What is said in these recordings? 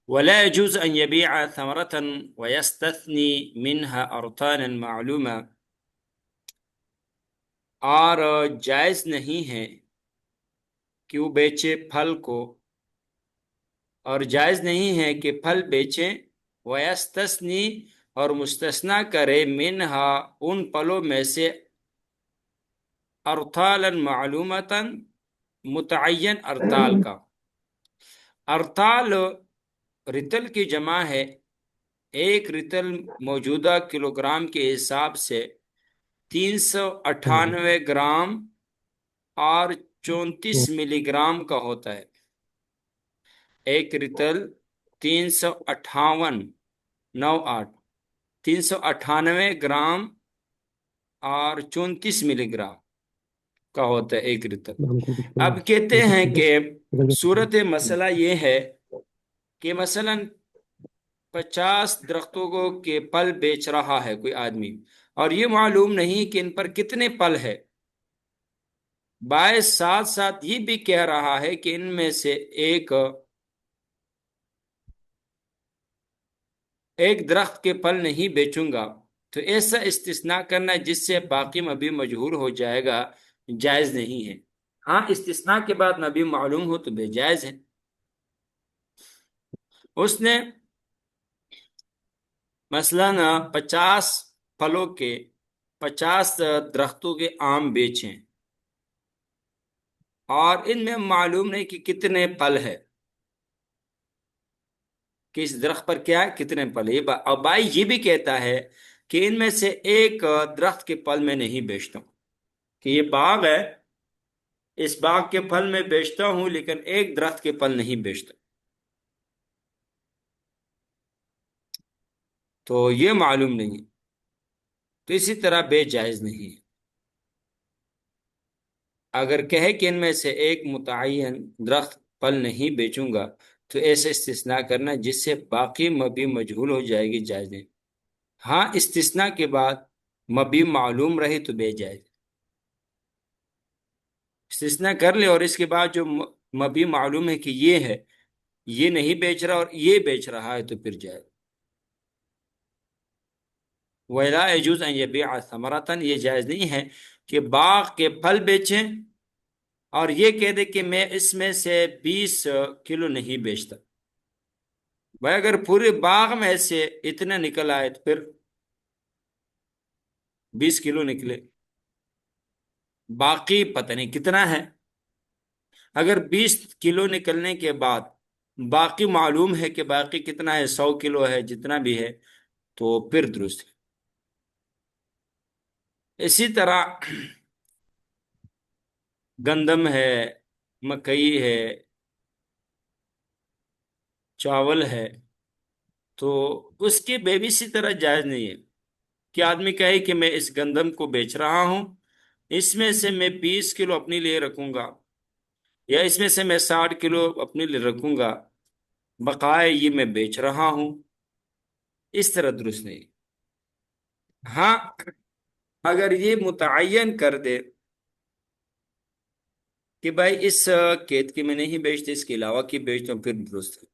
ولا يجوز أن يبيع ثمرة ويستثني منها أرطانا معلومة، اور جائز نہیں ہے کہ وہ بیچے پھل کو، اور جائز نہیں ہے کہ پھل بیچیں، ویستثنی اور مستثنا کرے منہا ان پھلوں میں سے، ارطالا معلومتا متعین ارطال کا۔ ارطال رتل کی جمع ہے، ایک رتل موجودہ کلو گرام کے حساب سے 398 گرام اور 34 ملی گرام کا ہوتا ہے۔ ایک رتل 358 98 398 گرام اور 34 ملی گرام کا ہوتا ہے ایک رتل۔ اب کہتے ہیں کہ صورت مسئلہ یہ ہے کہ مثلا 50 درختوں کو کے پل بیچ رہا ہے کوئی آدمی، اور یہ معلوم نہیں کہ ان پر کتنے پل ہے، باعث ساتھ ساتھ یہ بھی کہہ رہا ہے کہ ان میں سے ایک درخت کے پل نہیں بیچوں گا، تو ایسا استثناء کرنا جس سے باقی مبی مجہول ہو جائے گا جائز نہیں ہے۔ ہاں استثناء کے بعد مبی معلوم ہو تو بے جائز ہے۔ اس نے مثلاً 50 پھلوں کے 50 درختوں کے آم بیچیں، اور ان میں معلوم نہیں کہ کتنے پل ہے، کہ اس درخت پر کیا ہے کتنے پل ہے۔ اور بھائی یہ بھی کہتا ہے کہ ان میں سے ایک درخت کے پل میں نہیں بیچتا ہوں، کہ یہ باغ ہے، اس باغ کے پھل میں بیچتا ہوں لیکن ایک درخت کے پل نہیں بیچتا، تو یہ معلوم نہیں ہے، تو اسی طرح بے جائز نہیں ہے۔ اگر کہے کہ ان میں سے ایک متعین درخت پل نہیں بیچوں گا، تو ایسے استثناء کرنا جس سے باقی مبی مجہول ہو جائے گی جائز نہیں۔ ہاں استثناء کے بعد مبی معلوم رہے تو بے جائز، استثناء کر لے اور اس کے بعد جو مبی معلوم ہے کہ یہ ہے، یہ نہیں بیچ رہا اور یہ بیچ رہا ہے، تو پھر جائز۔ وَلَا يَجُوزُ أَن يَبِيعَ ثَمَرَةً، یہ جائز نہیں ہے کہ باغ کے پھل بیچیں اور یہ کہہ دے کہ میں اس میں سے 20 کلو نہیں بیچتا۔ بھائی اگر پورے باغ میں سے اتنا نکل آئے تو پھر 20 کلو نکلے، باقی پتہ نہیں کتنا ہے۔ اگر 20 کلو نکلنے کے بعد باقی معلوم ہے کہ باقی کتنا ہے، 100 کلو ہے، جتنا بھی ہے، تو پھر درست ہے۔ اسی طرح گندم ہے، مکئی ہے، چاول ہے، تو اس کے بے بھی اسی طرح جائز نہیں ہے کہ آدمی کہے کہ میں اس گندم کو بیچ رہا ہوں، اس میں سے میں 20 کلو اپنے لیے رکھوں گا، یا اس میں سے میں 60 کلو اپنے لیے رکھوں گا، بقائے یہ میں بیچ رہا ہوں، اس طرح درست نہیں۔ ہاں اگر یہ متعین کر دے کہ بھائی اس کھیت کی میں نہیں بیچتے، اس کے علاوہ کی بیچتا ہوں، پھر درست ہے۔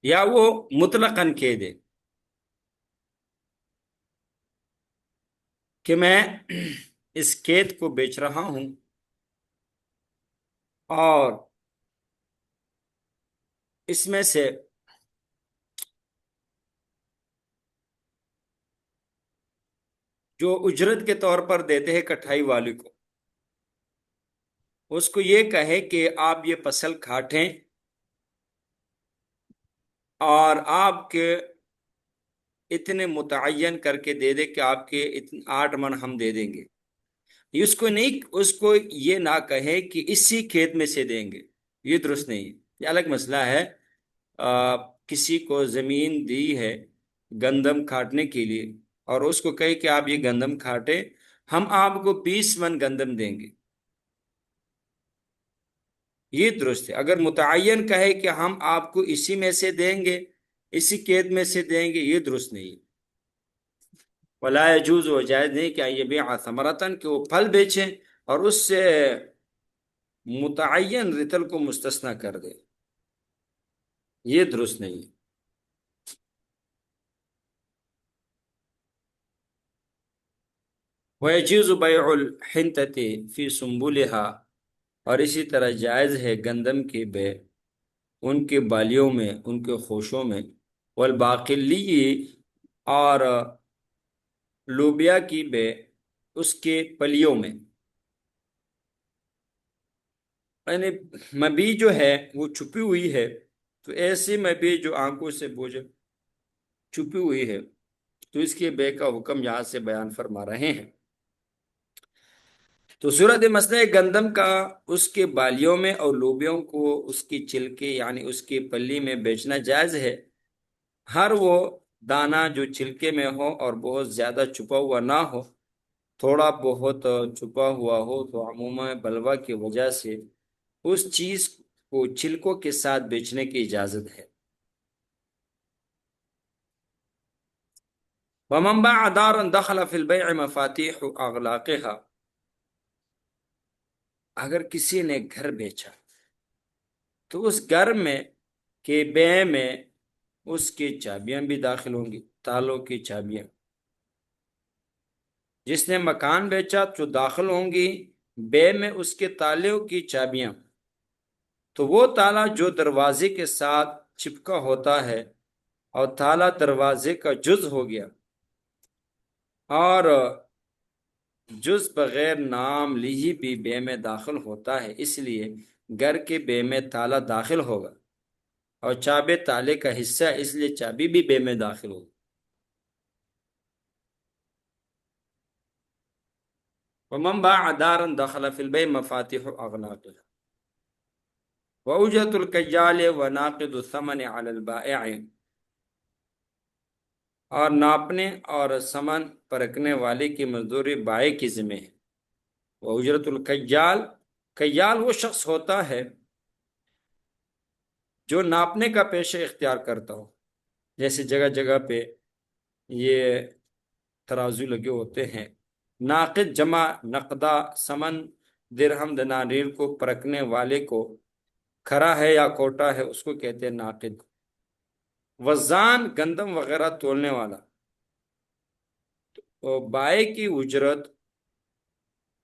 یا وہ مطلقاً کہہ دے کہ میں اس کھیت کو بیچ رہا ہوں، اور اس میں سے جو اجرت کے طور پر دیتے ہیں کٹائی والے کو، اس کو یہ کہے کہ آپ یہ فصل کاٹیں اور آپ کے اتنے متعین کر کے دے دے کہ آپ کے 8 من ہم دے دیں گے۔ اس کو نہیں، اس کو یہ نہ کہے کہ اسی کھیت میں سے دیں گے، یہ درست نہیں ہے، یہ الگ مسئلہ ہے۔ کسی کو زمین دی ہے گندم کھاٹنے کے لیے، اور اس کو کہے کہ آپ یہ گندم کھاٹے، ہم آپ کو 20 من گندم دیں گے، یہ درست ہے۔ اگر متعین کہے کہ ہم آپ کو اسی میں سے دیں گے، اسی کھیت میں سے دیں گے، یہ درست نہیں ہے۔ ولا يجوز، و جائز نہیں کہ یہ بیع ثمرتن، کہ وہ پھل بیچیں اور اس سے متعین رتل کو مستثنا کر دے، یہ درست نہیں ہے۔ وَيَجُوزُ بَيْعُ الْحِنْطَةِ فِي سُنبُلِهَا، اور اسی طرح جائز ہے گندم کی بے ان کے بالیوں میں، ان کے خوشوں میں، والباقلی، اور لوبیا کی بے اس کے پلیوں میں، یعنی مبی جو ہے وہ چھپی ہوئی ہے، تو ایسی مبی جو آنکھوں سے بوجھ چھپی ہوئی ہے، تو اس کے بے کا حکم یہاں سے بیان فرما رہے ہیں۔ تو صورت مسئلہ گندم کا اس کے بالیوں میں اور لوبیوں کو اس کی چھلکے یعنی اس کی پلی میں بیچنا جائز ہے۔ ہر وہ دانہ جو چھلکے میں ہو اور بہت زیادہ چھپا ہوا نہ ہو، تھوڑا بہت چھپا ہوا ہو، تو عموماً بلوا کی وجہ سے اس چیز کو چھلکوں کے ساتھ بیچنے کی اجازت ہے۔ وَمَنْ بَاعَ دَارًا دَخَلَ فِي الْبَيْعِ مَفَاتِيحُ أَغْلَاقِهَا، اگر کسی نے گھر بیچا تو اس گھر میں کے بے میں اس کی چابیاں بھی داخل ہوں گی، تالوں کی چابیاں۔ جس نے مکان بیچا تو داخل ہوں گی بے میں اس کے تالوں کی چابیاں، تو وہ تالا جو دروازے کے ساتھ چپکا ہوتا ہے اور تالا دروازے کا جز ہو گیا، اور جز بغیر نام لیے بھی بے میں داخل ہوتا ہے، اس لیے گھر کے بے میں تالا داخل ہوگا، اور چابی تالے کا حصہ، اس لیے چابی بھی بے میں داخل ہوگی۔ ومن باع دارا دخل في البيع مفاتيح أغلاقها وأجرة الكيال وناقد الثمن على البائع، اور ناپنے اور سمن پرکھنے والے کی مزدوری بائع کی ذمہ ہے۔ وأجرة الكيال، کیال وہ شخص ہوتا ہے جو ناپنے کا پیشہ اختیار کرتا ہو، جیسے جگہ جگہ پہ یہ ترازو لگے ہوتے ہیں۔ ناقد جمع نقدہ، سمن درہم دنانیر کو پرکھنے والے کو، کھرا ہے یا کوٹا ہے اس کو کہتے ہیں ناقد۔ وزان گندم وغیرہ تولنے والا، تو بائع کی اجرت،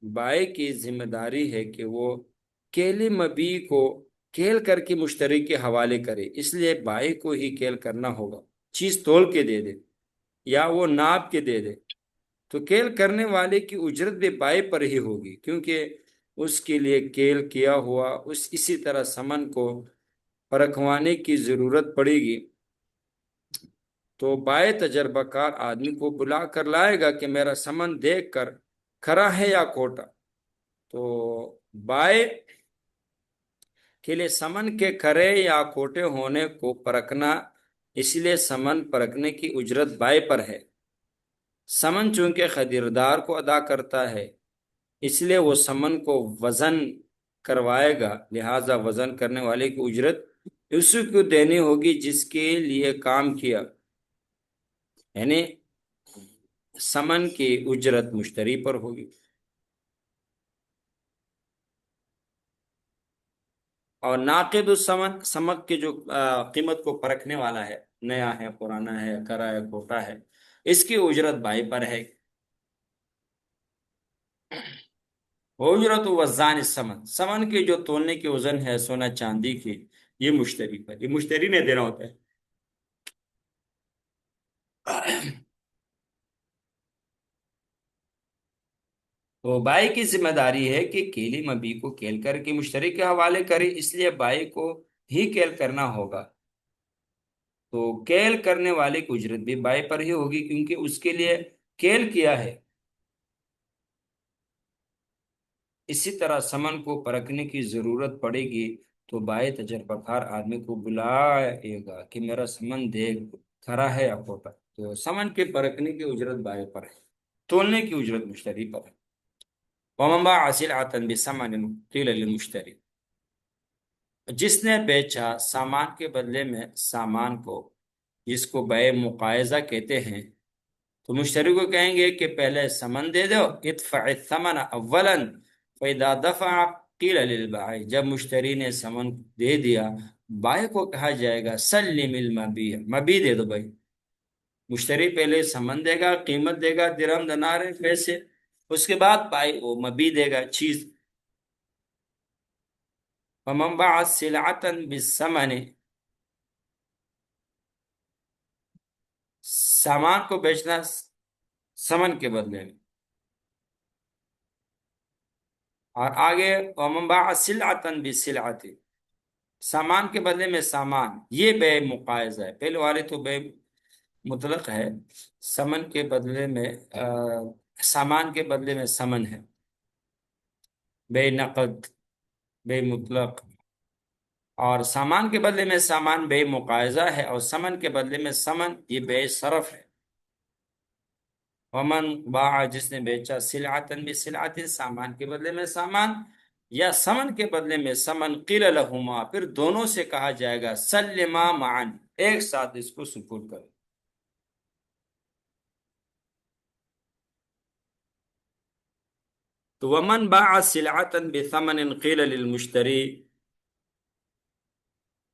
بائع کی ذمہ داری ہے کہ وہ کیل مبی کو کیل کر کے مشتری کے حوالے کرے، اس لیے بائع کو ہی کیل کرنا ہوگا، چیز تول کے دے دے یا وہ ناپ کے دے دے، تو کیل کرنے والے کی اجرت بھی بائع پر ہی ہوگی، کیونکہ اس کے لیے کیل کیا ہوا اسی طرح سمن کو پرکھوانے کی ضرورت پڑے گی، تو بائع تجربہ کار آدمی کو بلا کر لائے گا کہ میرا سمن دیکھ کر کھرا ہے یا کوٹا۔ تو بائع کے لیے سمن کے کھرے یا کوٹے ہونے کو پرکھنا، اس لیے سمن پرکھنے کی اجرت بائع پر ہے۔ سمن چونکہ خریدار کو ادا کرتا ہے، اس لیے وہ سمن کو وزن کروائے گا، لہذا وزن کرنے والے کی اجرت اسی کو دینی ہوگی جس کے لیے کام کیا، یعنی سمن کی اجرت مشتری پر ہوگی۔ اور ناقد السمن، سمک کے جو قیمت کو پرکھنے والا ہے، نیا ہے، پرانا ہے، کرا ہے، کھوٹا ہے، اس کی اجرت بائع پر ہے۔ اجرت وزان السمن، سمن کی جو تولنے کی وزن ہے سونا چاندی کی، یہ مشتری پر، یہ مشتری نے دینا ہوتا ہے۔ تو بائع کی ذمہ داری ہے کہ کیلی مبی کو کیل کر کے مشتری کے حوالے کرے، اس لیے بائع کو ہی کیل کرنا ہوگا، تو کیل کرنے والے کی اجرت بھی بائع پر ہی ہوگی کیونکہ اس کے لیے کیل کیا ہے۔ اسی طرح سمن کو پرکھنے کی ضرورت پڑے گی تو بائع تجربہ کار آدمی کو بلائے گا کہ میرا سمن دیکھ، کھرا ہے یا کھوٹا، تو سمن کے پرکھنے کی اجرت بائع پر ہے، تولنے کی اجرت مشتری پر ہے۔ ومن باع سلعة بثمن قيل للمشتری، جس نے بیچا سامان کے بدلے میں سامان کو، جس کو بیع مقایضہ کہتے ہیں، تو مشتری کو کہیں گے کہ پہلے سمن دے دو، ادفع الثمن اولا فاذا دفع قیل للبائع، جب مشتری نے سمن دے دیا، بائع کو کہا جائے گا سلم المبیع، مبی دے دو بھائی۔ مشتری پہلے سمن دے گا، قیمت دے گا، درہم دینار ہے پیسے، اس کے بعد بائع وہ مبی دے گا چیز۔ ومن باع سلعة بالثمن، سامان کو بیچنا سمن کے بدلے میں، اور آگے ومن باع سلعة بالسلعة، سامان کے بدلے میں سامان، یہ بے مقایضہ ہے۔ پہلے والے تو بے مطلق ہے، سمن کے بدلے میں سامان کے بدلے میں سمن ہے، بے نقد، بے مطلق، اور سامان کے بدلے میں سامان بے مقایضہ ہے، اور سمن کے بدلے میں سمن یہ بے صرف ہے۔ ومن باع، جس نے بیچا سلعتن بسلعت، سامان کے بدلے میں سامان یا سمن کے بدلے میں سمن، قیل لہما، پھر دونوں سے کہا جائے گا سلما معا، ایک ساتھ اس کو سپرد کرو۔ تو ومن باع سلعتن بثمن قیل للمشتری،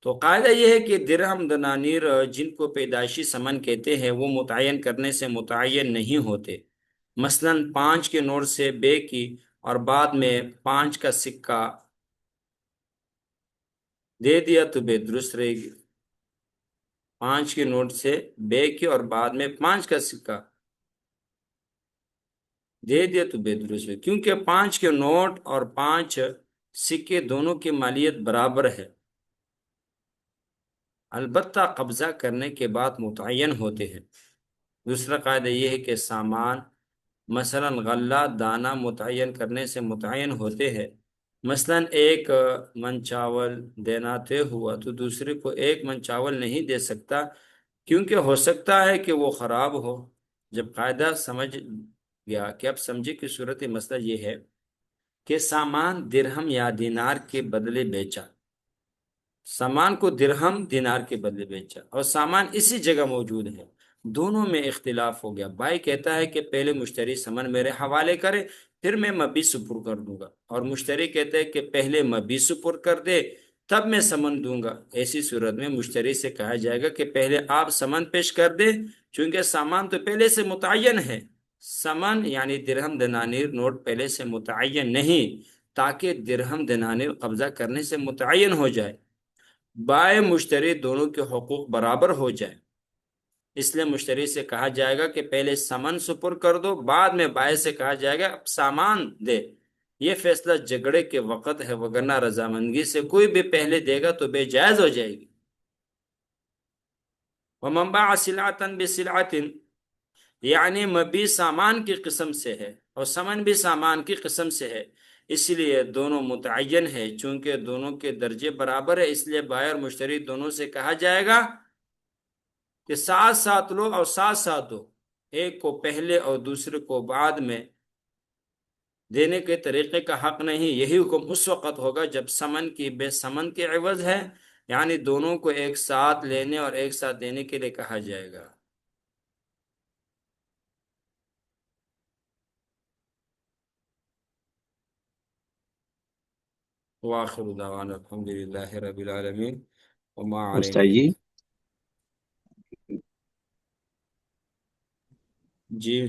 تو قاعدہ یہ ہے کہ درہم دنانیر جن کو پیدائشی ثمن کہتے ہیں وہ متعین کرنے سے متعین نہیں ہوتے۔ مثلا 5 کے نوٹ سے بے کی اور بعد میں 5 کا سکہ دے دیا تو بے درست رہے گی۔ 5 کے نوٹ سے بے کی اور بعد میں 5 کا سکہ دے دیا تو بے درست رہے گی، کیونکہ 5 کے نوٹ اور 5 سکے دونوں کی مالیت برابر ہے، البتہ قبضہ کرنے کے بعد متعین ہوتے ہیں۔ دوسرا قاعدہ یہ ہے کہ سامان، مثلا غلہ دانہ متعین کرنے سے متعین ہوتے ہیں۔ مثلا 1 من چاول دینا طے ہوا تو دوسرے کو 1 من چاول نہیں دے سکتا، کیونکہ ہو سکتا ہے کہ وہ خراب ہو۔ جب قاعدہ سمجھ گیا کہ اب سمجھے کہ صورت مسئلہ یہ ہے کہ سامان درہم یا دینار کے بدلے بیچا، سامان کو درہم دینار کے بدلے بیچا، اور سامان اسی جگہ موجود ہے، دونوں میں اختلاف ہو گیا۔ بھائی کہتا ہے کہ پہلے مشتری سامان میرے حوالے کرے پھر میں مبی سپر کر دوں گا، اور مشتری کہتا ہے کہ پہلے مبی سپر کر دے تب میں سمن دوں گا۔ ایسی صورت میں مشتری سے کہا جائے گا کہ پہلے آپ سمن پیش کر دے، چونکہ سامان تو پہلے سے متعین ہے، سمن یعنی درہم دنانیر نوٹ پہلے سے متعین نہیں، تاکہ درہم دنانیر قبضہ کرنے سے متعین ہو جائے، بائع مشتری دونوں کے حقوق برابر ہو جائے۔ اس لیے مشتری سے کہا جائے گا کہ پہلے سمن سپر کر دو، بعد میں بائع سے کہا جائے گا اب سامان دے۔ یہ فیصلہ جھگڑے کے وقت ہے، وگرنہ رضامندی سے کوئی بھی پہلے دے گا تو بے جائز ہو جائے گی۔ ومن باع سلعة بسلعة، یعنی مبی سامان کی قسم سے ہے اور سمن بھی سامان کی قسم سے ہے، اس لیے دونوں متعین ہے، چونکہ دونوں کے درجے برابر ہے، اس لیے بائع اور مشتری دونوں سے کہا جائے گا کہ ساتھ ساتھ لو اور ساتھ ساتھ دو، ایک کو پہلے اور دوسرے کو بعد میں دینے کے طریقے کا حق نہیں۔ یہی حکم اس وقت ہوگا جب سمن کی بے سمن کے عوض ہے، یعنی دونوں کو ایک ساتھ لینے اور ایک ساتھ دینے کے لیے کہا جائے گا۔ وآخر دعوانا الحمد للہ رب العالمین وما علینا۔ استاد جی جی